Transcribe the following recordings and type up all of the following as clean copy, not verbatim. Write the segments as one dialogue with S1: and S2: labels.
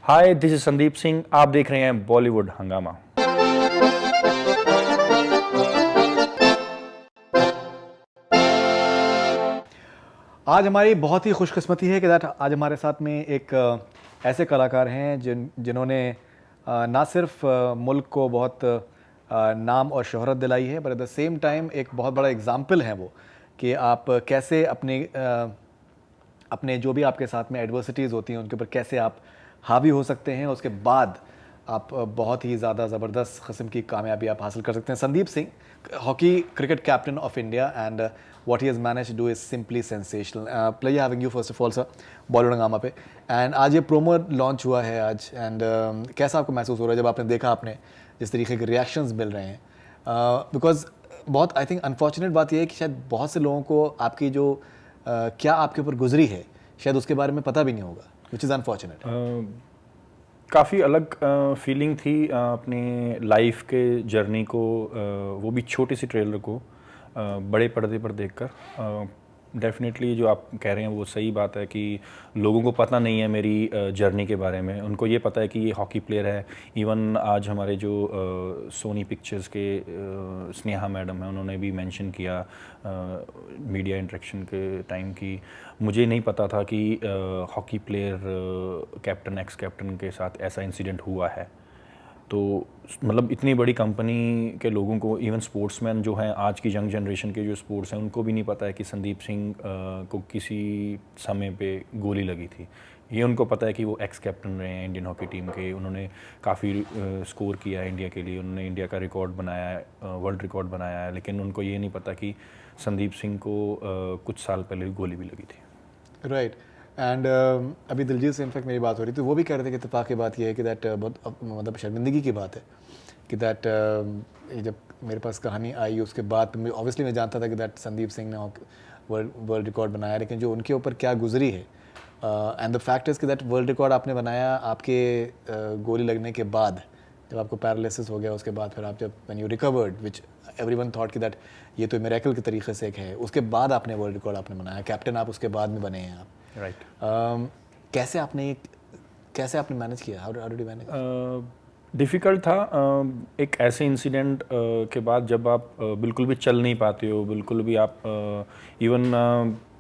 S1: Hi, this is Sandeep Singh. आप देख रहे हैं बॉलीवुड हंगामा।
S2: आज हमारी बहुत ही खुशकिस्मती है कि दैट आज हमारे साथ में एक ऐसे कलाकार हैं जिन्होंने ना सिर्फ मुल्क को बहुत नाम और शोहरत दिलाई है, but at the same time एक बहुत बड़ा एग्जाम्पल है वो कि आप कैसे अपने जो भी आपके साथ में एडवर्सिटीज़ होती हैं उनके ऊपर कैसे आप हावी हो सकते हैं। उसके बाद आप बहुत ही ज़्यादा ज़बरदस्त किस्म की कामयाबी आप हासिल कर सकते हैं। Sandeep Singh, hockey cricket captain of India, and what he has managed to do is simply sensational. Pleasure having you first of all, sir, Bollywood हंगामा पे। एंड आज ये प्रोमो लॉन्च हुआ है आज, एंड कैसा आपको महसूस हो रहा है जब आपने देखा, आपने जिस तरीके के रिएक्शंस मिल रहे हैं? बिकॉज बहुत आई थिंक अनफॉर्चुनेट बात यह है कि शायद बहुत से लोगों को आपकी जो क्या आपके ऊपर गुजरी है शायद उसके बारे में पता भी नहीं होगा, विच इज़ अनफॉर्चुनेट।
S1: काफ़ी अलग फीलिंग थी अपने लाइफ के जर्नी को, वो भी छोटी सी ट्रेलर को बड़े पर्दे पर देखकर। डेफिनेटली जो आप कह रहे हैं वो सही बात है कि लोगों को पता नहीं है मेरी जर्नी के बारे में। उनको ये पता है कि ये हॉकी प्लेयर है। इवन आज हमारे जो सोनी पिक्चर्स के स्नेहा मैडम हैं, उन्होंने भी मेंशन किया मीडिया इंटरेक्शन के टाइम की मुझे नहीं पता था कि hockey player captain x captain के साथ ऐसा इंसिडेंट हुआ है। तो मतलब इतनी बड़ी कंपनी के लोगों को, इवन स्पोर्ट्समैन जो हैं आज की यंग जनरेशन के जो स्पोर्ट्स हैं, उनको भी नहीं पता है कि संदीप सिंह को किसी समय पे गोली लगी थी। ये उनको पता है कि वो एक्स कैप्टन रहे हैं इंडियन हॉकी टीम के। उन्होंने काफ़ी स्कोर किया है इंडिया के लिए, उन्होंने इंडिया का रिकॉर्ड बनाया है, वर्ल्ड रिकॉर्ड बनाया है। लेकिन उनको ये नहीं पता कि संदीप सिंह को कुछ साल पहले गोली भी लगी थी।
S2: राइट। एंड अभी दिलजीत से इनफैक्ट मेरी बात हो रही थी, वो भी कह रहे थे कि इत्तेफाक की बात यह है कि दैट बहुत मतलब शर्मिंदगी की बात है कि दैट जब मेरे पास कहानी आई उसके बाद ऑब्वियसली मैं जानता था कि दैट संदीप सिंह ने वर्ल्ड रिकॉर्ड बनाया, लेकिन जो उनके ऊपर क्या गुजरी है, एंड द फैक्ट इज़ कि दैट वर्ल्ड रिकॉर्ड आपने बनाया आपके गोली लगने के बाद, जब आपको पैरालिसिस हो गया, उसके बाद फिर आप जब when you recovered, which everyone thought कि दैट ये तो मिरेकल के तरीके से एक है, उसके बाद आपने वर्ल्ड रिकॉर्ड आपने बनाया, कैप्टन आप उसके बाद में बने हैं आप।
S1: राइट।
S2: कैसे आपने मैनेज किया? How did you manage?
S1: Difficult था। एक ऐसे इंसिडेंट के बाद जब आप बिल्कुल भी चल नहीं पाते हो, बिल्कुल भी आप इवन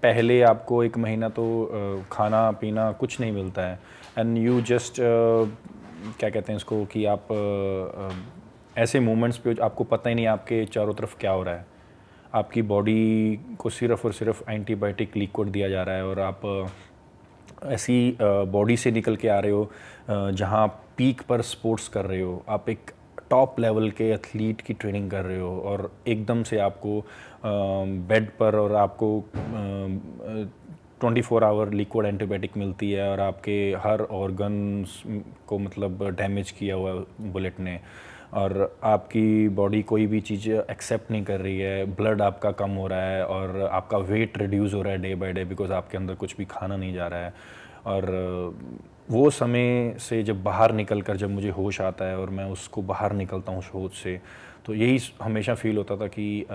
S1: पहले आपको 1 महीना तो खाना पीना कुछ नहीं मिलता है, एंड यू जस्ट क्या कहते हैं इसको कि आप ऐसे मोमेंट्स पे आपको पता ही नहीं आपके चारों तरफ क्या हो रहा है। आपकी बॉडी को सिर्फ़ और सिर्फ एंटीबायोटिक लिक्विड दिया जा रहा है, और आप ऐसी बॉडी से निकल के आ रहे हो जहाँ आप पीक पर स्पोर्ट्स कर रहे हो, आप एक टॉप लेवल के एथलीट की ट्रेनिंग कर रहे हो, और एकदम से आपको बेड पर और आपको 24 आवर लिक्विड एंटीबायोटिक मिलती है, और आपके हर ऑर्गन्स को मतलब डैमेज किया हुआ बुलेट ने, और आपकी बॉडी कोई भी चीज़ एक्सेप्ट नहीं कर रही है, ब्लड आपका कम हो रहा है, और आपका वेट रिड्यूस हो रहा है डे बाय डे बिकॉज आपके अंदर कुछ भी खाना नहीं जा रहा है। और वो समय से जब बाहर निकल कर जब मुझे होश आता है और मैं उसको बाहर निकलता हूँ होश से, तो यही हमेशा फील होता था कि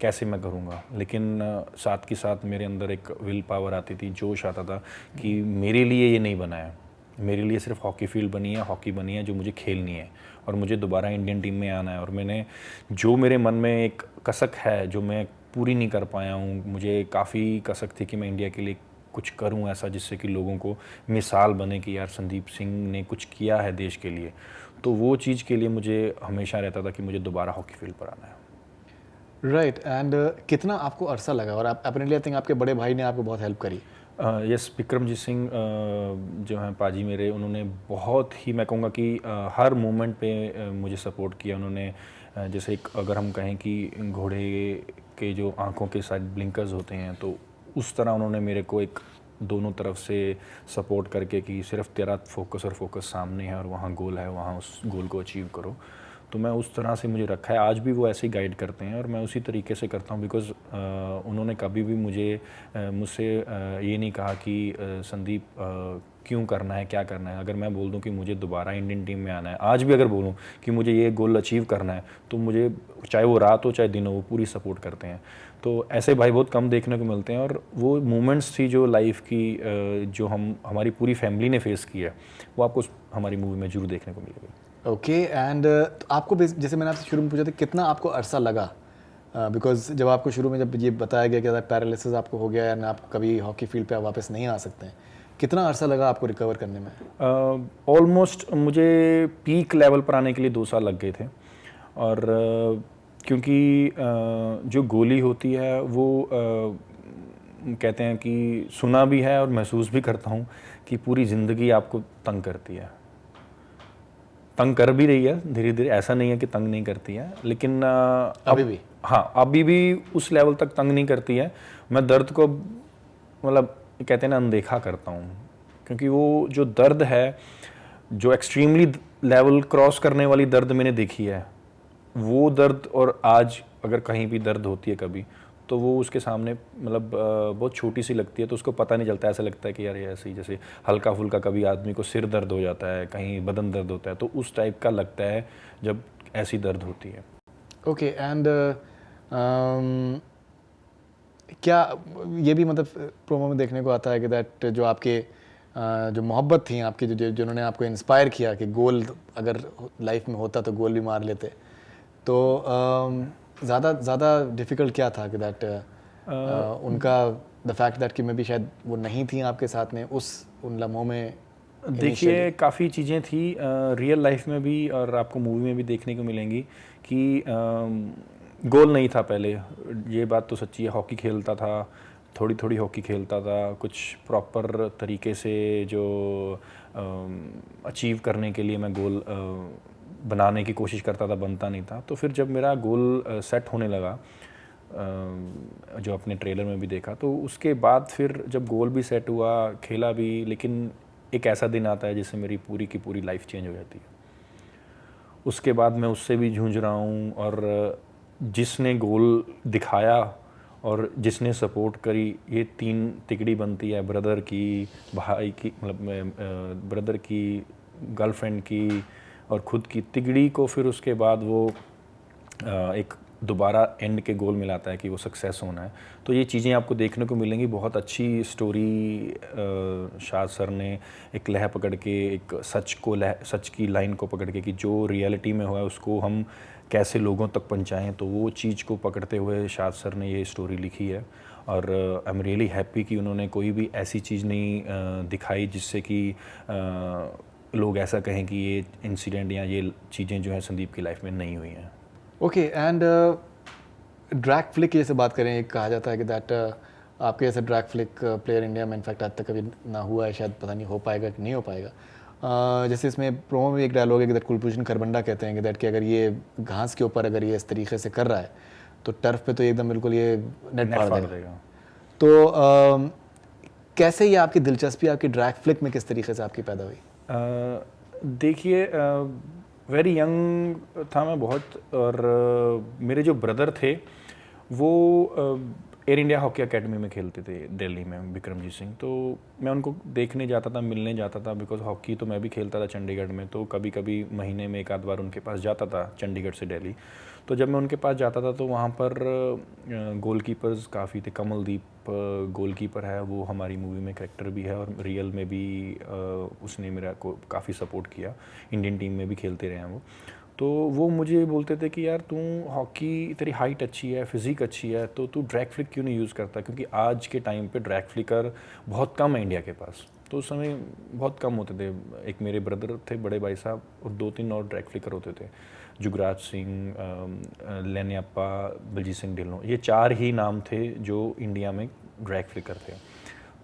S1: कैसे मैं करूँगा। लेकिन साथ के साथ मेरे अंदर एक विल पावर आती थी, जोश आता था कि मेरे लिए ये नहीं बना है, मेरे लिए सिर्फ हॉकी फील्ड बनी है, हॉकी बनी है जो मुझे खेलनी है, और मुझे दोबारा इंडियन टीम में आना है। और मैंने जो मेरे मन में एक कसक है जो मैं पूरी नहीं कर पाया हूँ, मुझे काफ़ी कसक थी कि मैं इंडिया के लिए कुछ करूँ ऐसा जिससे कि लोगों को मिसाल बने कि यार संदीप सिंह ने कुछ किया है देश के लिए। तो वो चीज़ के लिए मुझे हमेशा रहता था कि मुझे दोबारा हॉकी फील्ड पर आना है।
S2: राइट। एंड कितना आपको अरसा लगा, और आप अपने आई थिंक आपके बड़े भाई ने आपको बहुत हेल्प करी?
S1: यस, विक्रमजीत सिंह जो हैं पाजी मेरे, उन्होंने बहुत ही, मैं कहूँगा कि हर मोमेंट पे मुझे सपोर्ट किया उन्होंने। जैसे एक अगर हम कहें कि घोड़े के जो आंखों के साइड ब्लिंकर्स होते हैं, तो उस तरह उन्होंने मेरे को एक दोनों तरफ से सपोर्ट करके कि सिर्फ तेरा फोकस और फोकस सामने है और वहाँ गोल है, वहाँ उस गोल को अचीव करो। तो मैं उस तरह से मुझे रखा है, आज भी वो ऐसे ही गाइड करते हैं और मैं उसी तरीके से करता हूँ। बिकॉज़ उन्होंने कभी भी मुझसे ये नहीं कहा कि संदीप क्यों करना है, क्या करना है। अगर मैं बोल दूं कि मुझे दोबारा इंडियन टीम में आना है, आज भी अगर बोलूं कि मुझे ये गोल अचीव करना है, तो मुझे चाहे वो रात हो चाहे दिन हो, वो पूरी सपोर्ट करते हैं। तो ऐसे भाई बहुत कम देखने को मिलते हैं, और वो मोमेंट्स थी जो लाइफ की जो हमारी पूरी फैमिली ने फेस की है, वो आपको हमारी मूवी में जरूर देखने को मिलेगी।
S2: ओके एंड आपको जैसे मैंने आपसे शुरू में पूछा था कितना आपको अरसा लगा, बिकॉज जब आपको शुरू में जब ये बताया गया कि पैरालिसिस आपको हो गया एंड आप कभी हॉकी फील्ड पे वापस नहीं आ सकते हैं, कितना अरसा लगा आपको रिकवर करने में?
S1: ऑलमोस्ट मुझे पीक लेवल पर आने के लिए 2 साल लग गए थे। और क्योंकि जो गोली होती है वो कहते हैं कि सुना भी है और महसूस भी करता हूँ कि पूरी ज़िंदगी आपको तंग करती है, तंग कर भी रही है धीरे धीरे, ऐसा नहीं है कि तंग नहीं करती है, लेकिन
S2: अभी भी?
S1: हाँ, अभी भी उस लेवल तक तंग नहीं करती है। मैं दर्द को मतलब कहते हैं ना अनदेखा करता हूँ, क्योंकि वो जो दर्द है, जो एक्सट्रीमली लेवल क्रॉस करने वाली दर्द मैंने देखी है, वो दर्द और आज अगर कहीं भी दर्द होती है कभी, तो वो उसके सामने मतलब बहुत छोटी सी लगती है, तो उसको पता नहीं चलता। ऐसा लगता है कि यार ये ऐसे ही जैसे हल्का फुल्का कभी आदमी को सिर दर्द हो जाता है, कहीं बदन दर्द होता है, तो उस टाइप का लगता है जब ऐसी दर्द होती है।
S2: ओके एंड क्या ये भी मतलब प्रोमो में देखने को आता है कि दैट जो आपके जो मोहब्बत थी आपकी, जिन्होंने आपको इंस्पायर किया कि गोल अगर लाइफ में होता तो गोल भी मार लेते, तो ज़्यादा डिफ़िकल्ट क्या था कि दैट उनका द फैक्ट दैट कि मैं भी शायद वो नहीं थी आपके साथ में उन लम्हों में?
S1: देखिए काफ़ी चीज़ें थी रियल लाइफ में भी और आपको मूवी में भी देखने को मिलेंगी कि गोल नहीं था पहले, ये बात तो सच्ची है। हॉकी खेलता था, थोड़ी थोड़ी हॉकी खेलता था, कुछ प्रॉपर तरीके से जो अचीव करने के लिए मैं गोल बनाने की कोशिश करता था, बनता नहीं था। तो फिर जब मेरा गोल सेट होने लगा, जो अपने ट्रेलर में भी देखा, तो उसके बाद फिर जब गोल भी सेट हुआ, खेला भी, लेकिन एक ऐसा दिन आता है जिससे मेरी पूरी की पूरी लाइफ चेंज हो जाती है। उसके बाद मैं उससे भी जूझ रहा हूँ, और जिसने गोल दिखाया और जिसने सपोर्ट करी, ये 3 तिकड़ी बनती है, ब्रदर की, भाई की, मतलब ब्रदर की, गर्लफ्रेंड की और ख़ुद की तिकड़ी को फिर उसके बाद वो एक दोबारा एंड के गोल मिलाता है कि वो सक्सेस होना है। तो ये चीज़ें आपको देखने को मिलेंगी। बहुत अच्छी स्टोरी शाह सर ने एक लह पकड़ के, एक सच की लाइन को पकड़ के कि जो रियलिटी में हुआ है उसको हम कैसे लोगों तक पहुंचाएं, तो वो चीज़ को पकड़ते हुए शाह सर ने ये स्टोरी लिखी है। और आई एम रियली हैप्पी कि उन्होंने कोई भी ऐसी चीज़ नहीं दिखाई जिससे कि लोग ऐसा कहें कि ये इंसिडेंट या ये चीज़ें जो हैं संदीप की लाइफ में नहीं हुई हैं।
S2: ओके एंड ड्रैग फ्लिक की जैसे बात करें, एक कहा जाता है कि दैट आपके जैसे ड्रैग फ्लिक प्लेयर इंडिया में इनफैक्ट आज तक कभी ना हुआ है, शायद पता नहीं हो पाएगा कि नहीं हो पाएगा। जैसे इसमें प्रोमो में एक डायलॉग है कि दैट कुलभूषण खरबंदा कहते हैं कि दैट कि अगर ये घास के ऊपर अगर ये इस तरीके से कर रहा है तो टर्फ पे तो एकदम बिल्कुल ये नेट फाड़ देगा। तो कैसे ये आपकी दिलचस्पी आपकी ड्रैग फ्लिक में किस तरीके से आपकी पैदा हुई?
S1: देखिए वेरी यंग था मैं बहुत, और मेरे जो ब्रदर थे वो एयर इंडिया हॉकी एकेडमी में खेलते थे दिल्ली में, विक्रमजीत सिंह। तो मैं उनको देखने जाता था, मिलने जाता था, बिकॉज हॉकी तो मैं भी खेलता था चंडीगढ़ में, तो कभी कभी महीने में 1 आध बार उनके पास जाता था चंडीगढ़ से दिल्ली। तो जब मैं उनके पास जाता था तो वहाँ पर गोलकीपर्स काफ़ी थे। कमलदीप गोलकीपर है, वो हमारी मूवी में कैरेक्टर भी है और रियल में भी उसने मेरा को काफ़ी सपोर्ट किया, इंडियन टीम में भी खेलते रहे हैं वो। तो वो मुझे बोलते थे कि यार तू हॉकी, तेरी हाइट अच्छी है, फिज़िक अच्छी है, तो तू ड्रैग फ्लिक क्यों नहीं यूज़ करता, क्योंकि आज के टाइम पे ड्रैग फ्लिकर बहुत कम है इंडिया के पास। तो उस समय बहुत कम होते थे। एक मेरे ब्रदर थे, बड़े भाई साहब, और 2-3 और ड्रैग फ्लिकर होते थे, जुगराज सिंह, लेनियाप्पा, बलजीत सिंह ढिल्लों। ये 4 ही नाम थे जो इंडिया में ड्रैग फ्लिकर थे।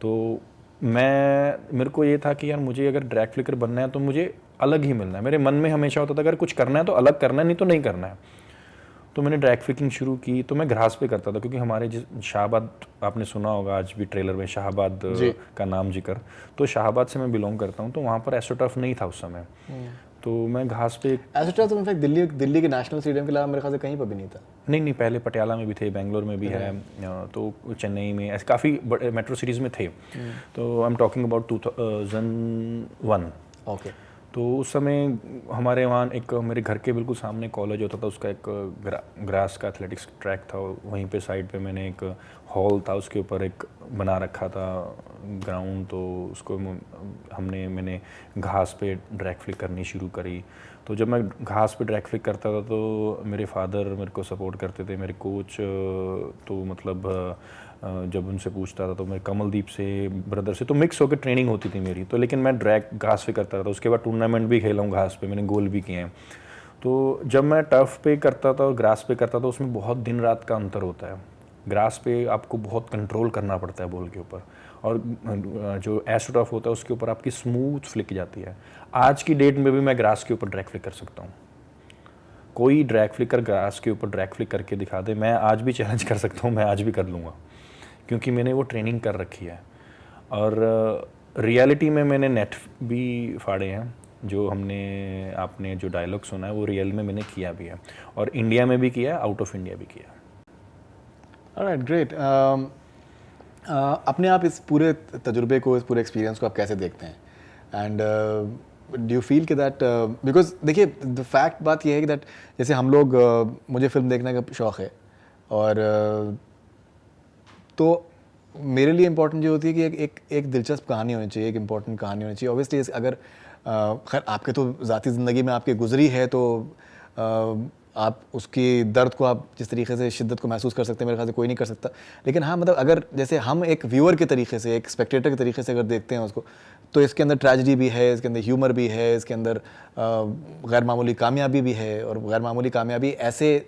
S1: तो मेरे को ये था कि यार मुझे अगर ड्रैग फ्लिकर बनना है तो मुझे अलग ही मिलना है। मेरे मन में हमेशा होता था अगर कुछ करना है तो अलग करना है, नहीं तो नहीं करना है। तो मैंने ड्रैग फ्लिकिंग शुरू की। तो मैं ग्रास पे करता था, क्योंकि हमारे शाहबाद, आपने सुना होगा आज भी ट्रेलर में शाहबाद का नाम जिक्र, तो शाहबाद से मैं बिलोंग करता हूँ। तो वहाँ पर एस्ट्रोटर्फ नहीं था उस समय। तो मैं घास पे
S2: एस्ट्रोटर्फ तो इनफैक्ट दिल्ली के नेशनल स्टेडियम के अलावा मेरे ख्याल से कहीं पर भी नहीं था।
S1: नहीं पहले पटियाला में भी थे, बेंगलोर में भी है, तो चेन्नई में, ऐसे काफ़ी बड़े मेट्रो सिटीज़ में थे। तो I am talking about 2001।
S2: Okay.
S1: तो उस समय हमारे वहाँ एक मेरे घर के बिल्कुल सामने कॉलेज होता था, उसका एक ग्रास का एथलेटिक्स ट्रैक था, वहीं पे साइड पे मैंने एक हॉल था, उसके ऊपर एक बना रखा था ग्राउंड। तो उसको मैंने घास पे ड्रैग फ्लिक करनी शुरू करी। तो जब मैं घास पे ड्रैग फ्लिक करता था तो मेरे फादर मेरे को सपोर्ट करते थे, मेरे कोच तो मतलब जब उनसे पूछता था तो मैं कमलदीप से ब्रदर से तो मिक्स होकर ट्रेनिंग होती थी मेरी। तो लेकिन मैं ड्रैग घास पे करता था, उसके बाद टूर्नामेंट भी खेला हूँ घास पे, मैंने गोल भी किए हैं। तो जब मैं टर्फ पे करता था और ग्रास पे करता था उसमें बहुत दिन रात का अंतर होता है। ग्रास पे आपको बहुत कंट्रोल करना पड़ता है बॉल के ऊपर, और जो एस्ट्रोटर्फ होता है उसके ऊपर आपकी स्मूथ फ्लिक जाती है। आज की डेट में भी मैं ग्रास के ऊपर ड्रैग फ्लिक कर सकता हूँ। कोई ड्रैग फ्लिकर ग्रास के ऊपर ड्रैग फ्लिक करके दिखा दे, मैं आज भी चैलेंज कर सकता हूँ, मैं आज भी कर लूँगा, क्योंकि मैंने वो ट्रेनिंग कर रखी है। और रियलिटी में मैंने नेट भी फाड़े हैं, जो आपने जो डायलॉग सुना है वो रियल में मैंने किया भी है, और इंडिया में भी किया है, आउट ऑफ इंडिया भी किया है।
S2: Alright, great. अपने आप इस पूरे तजुर्बे को, इस पूरे एक्सपीरियंस को आप कैसे देखते हैं? एंड डू यू फील कि दैट, बिकॉज देखिए द फैक्ट बात यह है कि दैट जैसे हम लोग मुझे फिल्म देखने का शौक़ है, और तो मेरे लिए इम्पोर्टेंट जो होती है कि एक दिलचस्प कहानी होनी चाहिए, एक इम्पोर्टेंट कहानी होनी चाहिए। ऑब्वियसली अगर खैर आपके तो ज़ाती ज़िंदगी में आपकी गुजरी है, तो आप उसकी दर्द को, आप जिस तरीके से शिद्दत को महसूस कर सकते हैं, मेरे ख्याल से कोई नहीं कर सकता। लेकिन हाँ, मतलब अगर जैसे हम एक व्यूअर के तरीके से, एक स्पेक्टेटर के तरीके से अगर देखते हैं उसको, तो इसके अंदर ट्रेजेडी भी है, इसके अंदर ह्यूमर भी है, इसके अंदर गैर मामूली कामयाबी भी है। और गैर मामूली कामयाबी ऐसे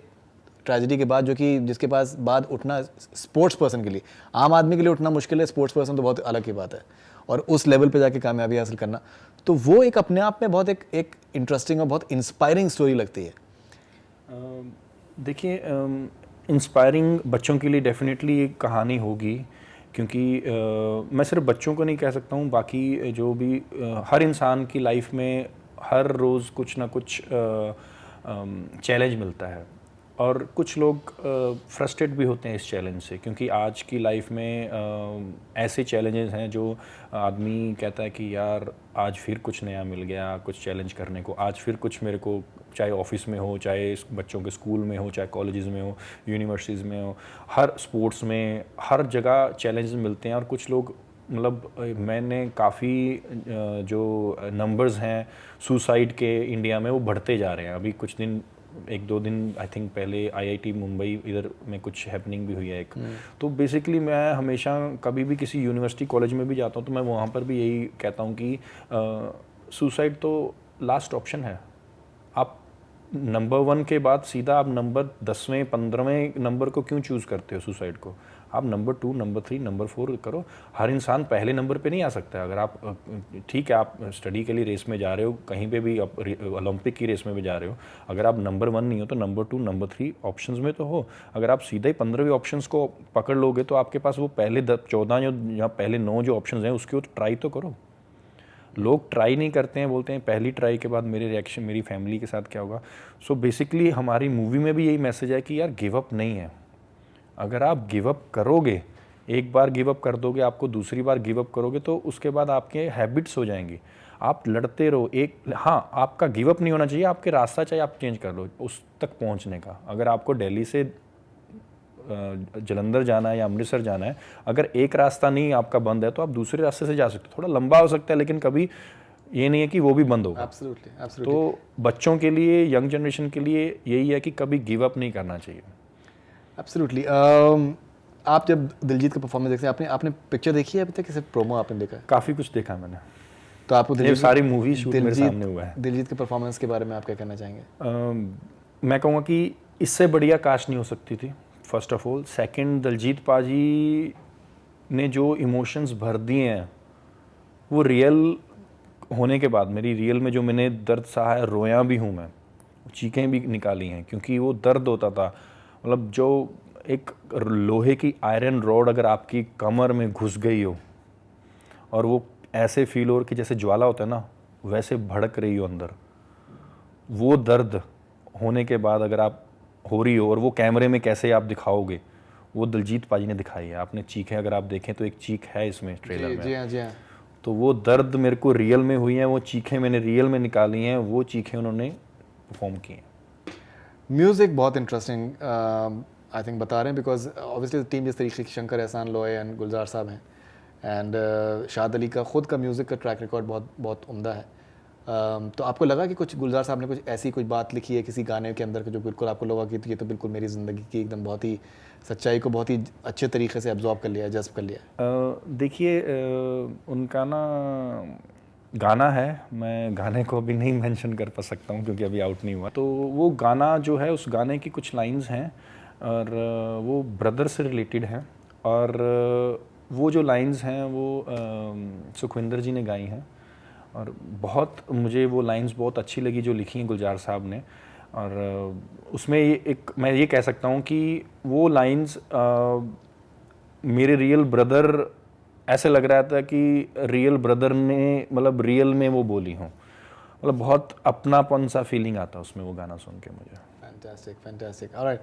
S2: ट्रेजेडी के बाद जो कि जिसके पास बाद उठना स्पोर्ट्स पर्सन के लिए, आम आदमी के लिए उठना मुश्किल है, स्पोर्ट्स पर्सन तो बहुत अलग की बात है। और उस लेवल पे जाके कामयाबी हासिल करना, तो वो एक अपने आप में बहुत एक इंटरेस्टिंग और बहुत इंस्पायरिंग स्टोरी लगती है।
S1: देखिए, इंस्पायरिंग बच्चों के लिए डेफिनेटली एक कहानी होगी, क्योंकि मैं सिर्फ बच्चों को नहीं कह सकता हूँ, बाकी जो भी हर इंसान की लाइफ में हर रोज़ कुछ ना कुछ चैलेंज मिलता है, और कुछ लोग फ्रस्ट्रेट भी होते हैं इस चैलेंज से, क्योंकि आज की लाइफ में ऐसे चैलेंजेस हैं जो आदमी कहता है कि यार आज फिर कुछ नया मिल गया, कुछ चैलेंज करने को, आज फिर कुछ मेरे को, चाहे ऑफिस में हो, चाहे बच्चों के स्कूल में हो, चाहे कॉलेजेस में हो, यूनिवर्सिटीज़ में हो, हर स्पोर्ट्स में, हर जगह चैलेंजेस मिलते हैं। और कुछ लोग, मतलब मैंने काफ़ी जो नंबर्स हैं सुसाइड के इंडिया में, वो बढ़ते जा रहे हैं। अभी कुछ दिन, 1-2 दिन आई थिंक पहले IIT मुंबई इधर में कुछ हैपनिंग भी हुई है एक। तो बेसिकली मैं हमेशा कभी भी किसी यूनिवर्सिटी कॉलेज में भी जाता हूँ तो मैं वहाँ पर भी यही कहता हूँ कि सुसाइड तो लास्ट ऑप्शन है। आप नंबर 1 के बाद सीधा आप नंबर 10वें 15वें नंबर को क्यों चूज़ करते हो सुसाइड को? आप नंबर 2, नंबर 3, नंबर 4 करो। हर इंसान पहले नंबर पे नहीं आ सकता है। अगर आप, ठीक है, आप स्टडी के लिए रेस में जा रहे हो, कहीं पे भी आप ओलंपिक की रेस में भी जा रहे हो, अगर आप नंबर 1 नहीं हो तो नंबर 2, नंबर 3 ऑप्शंस में तो हो। अगर आप सीधा ही 15वें ऑप्शंस को पकड़ लोगे तो आपके पास वो पहले 14 या पहले 9 जो ऑप्शंस हैं उसके ट्राई तो करो। लोग ट्राई नहीं करते हैं, बोलते हैं पहली ट्राई के बाद मेरे रिएक्शन, मेरी फैमिली के साथ क्या होगा। सो बेसिकली हमारी मूवी में भी यही मैसेज है कि यार गिव अप नहीं है। अगर आप गिव अप करोगे, एक बार गिव अप कर दोगे, आपको दूसरी बार गिव अप करोगे तो उसके बाद आपके हैबिट्स हो जाएंगी। आप लड़ते रहो। हाँ, आपका गिव अप नहीं होना चाहिए, आपके रास्ता चाहे आप चेंज कर लो उस तक पहुंचने का। अगर आपको दिल्ली से जलंधर जाना है या अमृतसर जाना है, अगर एक रास्ता नहीं आपका बंद है तो आप दूसरे रास्ते से जा सकते हो। थोड़ा लंबा हो सकता है लेकिन कभी ये नहीं है कि वो भी बंद होगा।
S2: Absolutely.
S1: तो बच्चों के लिए, यंग जनरेशन के लिए यही है कि कभी गिव अप नहीं करना चाहिए।
S2: एब्सोल्युटली। आप जब दिलजीत का परफॉर्मेंस देखते हैं, आपने पिक्चर देखी है अभी तक, सिर्फ प्रोमो आपने देखा है?
S1: काफ़ी कुछ देखा मैंने,
S2: तो आपको
S1: ये सारी मूवी शूट मेरे सामने हुआ है।
S2: दिलजीत के परफॉर्मेंस के बारे में आप क्या कहना चाहेंगे?
S1: मैं कहूँगा कि इससे बढ़िया कास्ट नहीं हो सकती थी, first of all. Second, Diljit पाजी ने जो इमोशंस भर दिए हैं वो रियल होने के बाद, मेरी रियल में जो मैंने दर्द सहा है, रोया भी हूँ मैं, चीखें भी निकाली हैं, क्योंकि वो दर्द होता था। मतलब जो एक लोहे की आयरन रॉड अगर आपकी कमर में घुस गई हो और वो ऐसे फील हो कि जैसे ज्वाला होता है ना, वैसे भड़क रही हो अंदर, वो दर्द होने के बाद अगर आप हो रही हो और वो कैमरे में कैसे आप दिखाओगे, वो दिलजीत पाजी ने दिखाई है। आपने चीखें अगर आप देखें तो एक चीख है इसमें ट्रेलर
S2: जी
S1: में।
S2: जी हाँ जी हाँ।
S1: तो वो दर्द मेरे को रियल में हुई हैं, वो चीखें मैंने रियल में निकाली हैं, वो चीखें उन्होंने परफॉर्म की हैं।
S2: म्यूज़िक बहुत इंटरेस्टिंग आई थिंक बता रहे हैं, बिकॉज ऑब्वियसली टीम जिस तरीके की शंकर एहसान लोए एंड गुलजार साहब हैं, एंड शाद अली का खुद का म्यूज़िक का ट्रैक रिकॉर्ड बहुत बहुत उम्दा है। तो आपको लगा कि कुछ गुलजार साहब ने कुछ ऐसी कुछ बात लिखी है किसी गाने के अंदर कि जो बिल्कुल आपको लगा कि ये तो बिल्कुल मेरी ज़िंदगी की एकदम बहुत ही सच्चाई को बहुत ही अच्छे तरीके से एब्जॉर्ब कर लिया है, जज्ब कर लिया है?
S1: देखिए, उनका ना गाना है, मैं गाने को अभी नहीं मेंशन कर पा सकता हूँ क्योंकि अभी आउट नहीं हुआ। तो वो गाना जो है, उस गाने की कुछ लाइंस हैं और वो ब्रदर से रिलेटेड हैं, और वो जो लाइंस हैं वो सुखविंदर जी ने गाई हैं, और बहुत मुझे वो लाइंस बहुत अच्छी लगी जो लिखी हैं गुलजार साहब ने। और उसमें मैं ये कह सकता हूँ कि वो लाइंस मेरे रियल ब्रदर, ऐसे लग रहा था कि रियल ब्रदर ने मतलब रियल में वो बोली हूँ, मतलब बहुत अपनापन सा फीलिंग आता उसमें वो गाना सुन के मुझे।
S2: Fantastic fantastic, alright,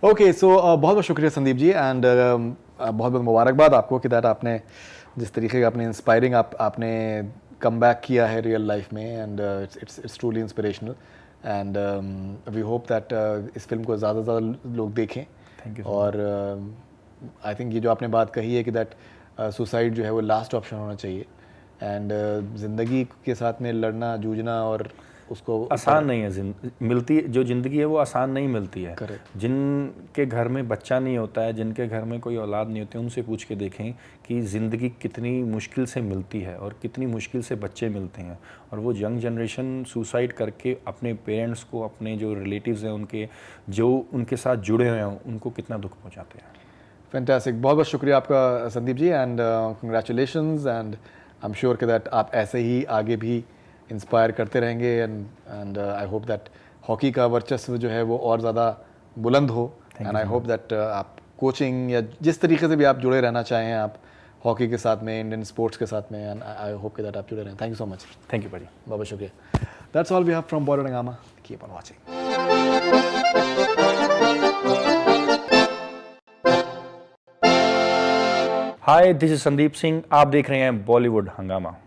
S2: okay. So बहुत बहुत शुक्रिया संदीप जी, एंड बहुत बहुत मुबारकबाद आपको कि दैट आपने जिस तरीके का आपने इंस्पायरिंग आपने कम बैक किया है रियल लाइफ में, and it's truly inspirational, and we hope that इस फिल्म को ज़्यादा से ज़्यादा लोग देखें।
S1: Thank you.
S2: और आई थिंक ये जो आपने बात कही है कि दैट सुसाइड जो है वो लास्ट ऑप्शन होना चाहिए, एंड ज़िंदगी के साथ में लड़ना जूझना और उसको
S1: आसान नहीं है, मिलती जो ज़िंदगी है वो आसान नहीं मिलती है।
S2: करेक्ट।
S1: जिनके घर में बच्चा नहीं होता है, जिनके घर में कोई औलाद नहीं होती, उनसे पूछ के देखें कि ज़िंदगी कितनी मुश्किल से मिलती है और कितनी मुश्किल से बच्चे मिलते हैं। और वो यंग जनरेशन सुसाइड करके अपने पेरेंट्स को, अपने जो रिलेटिव्स हैं उनके, जो उनके साथ जुड़े हुए हैं, उनको कितना दुख पहुँचाते हैं।
S2: फैंटास्टिक, बहुत बहुत शुक्रिया आपका Sandeep ji, and congratulations, and I am sure कि दैट आप ऐसे ही आगे भी इंस्पायर करते रहेंगे, and I hope that hockey का वर्चस्व जो है वो और ज़्यादा बुलंद हो, एंड आई होप दैट आप कोचिंग या जिस तरीके से भी आप जुड़े रहना चाहें आप हॉकी के साथ में, इंडियन स्पोर्ट्स के साथ में, एंड आई होप कि दैट आप जुड़े रहें। Thank you so much.
S1: Thank you भाजी।
S2: बहुत बहुत शुक्रिया। That's all we have from Bollywood Hungama, keep on watching.
S1: Hi, this is Sandeep Singh, आप देख रहे हैं बॉलीवुड हंगामा।